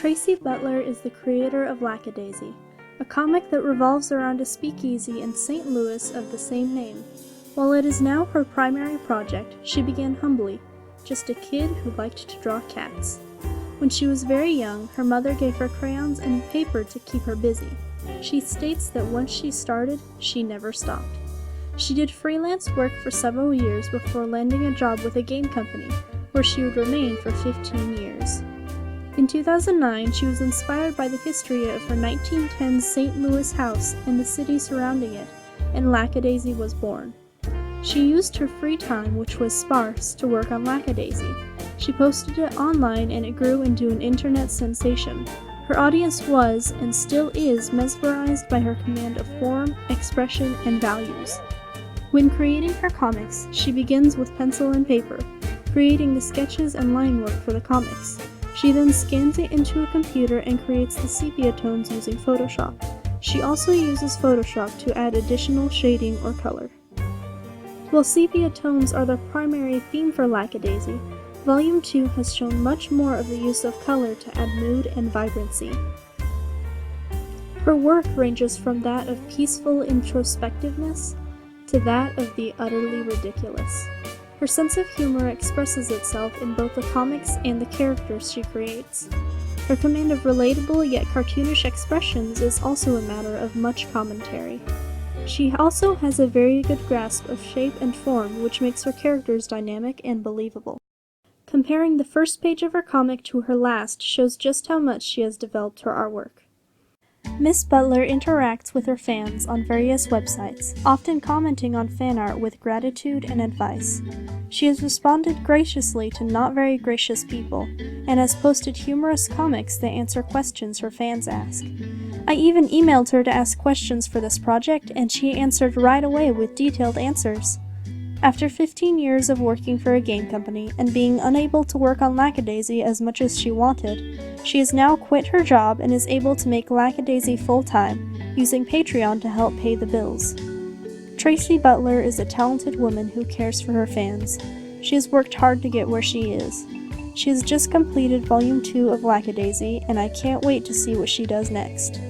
Tracy Butler is the creator of Lackadaisy, a comic that revolves around a speakeasy in St. Louis of the same name. While it is now her primary project, she began humbly, just a kid who liked to draw cats. When she was very young, her mother gave her crayons and paper to keep her busy. She states that once she started, she never stopped. She did freelance work for several years before landing a job with a game company, where she would remain for 15 years. In 2009, she was inspired by the history of her 1910 St. Louis house and the city surrounding it, and Lackadaisy was born. She used her free time, which was sparse, to work on Lackadaisy. She posted it online and it grew into an internet sensation. Her audience was, and still is, mesmerized by her command of form, expression, and values. When creating her comics, she begins with pencil and paper, creating the sketches and line work for the comics. She then scans it into a computer and creates the sepia tones using Photoshop. She also uses Photoshop to add additional shading or color. While sepia tones are the primary theme for Lackadaisy, Volume 2 has shown much more of the use of color to add mood and vibrancy. Her work ranges from that of peaceful introspectiveness to that of the utterly ridiculous. Her sense of humor expresses itself in both the comics and the characters she creates. Her command of relatable yet cartoonish expressions is also a matter of much commentary. She also has a very good grasp of shape and form, which makes her characters dynamic and believable. Comparing the first page of her comic to her last shows just how much she has developed her artwork. Miss Butler interacts with her fans on various websites, often commenting on fan art with gratitude and advice. She has responded graciously to not very gracious people, and has posted humorous comics that answer questions her fans ask. I even emailed her to ask questions for this project, and she answered right away with detailed answers. After 15 years of working for a game company and being unable to work on Lackadaisy as much as she wanted, she has now quit her job and is able to make Lackadaisy full-time, using Patreon to help pay the bills. Tracy Butler is a talented woman who cares for her fans. She has worked hard to get where she is. She has just completed Volume 2 of Lackadaisy, and I can't wait to see what she does next.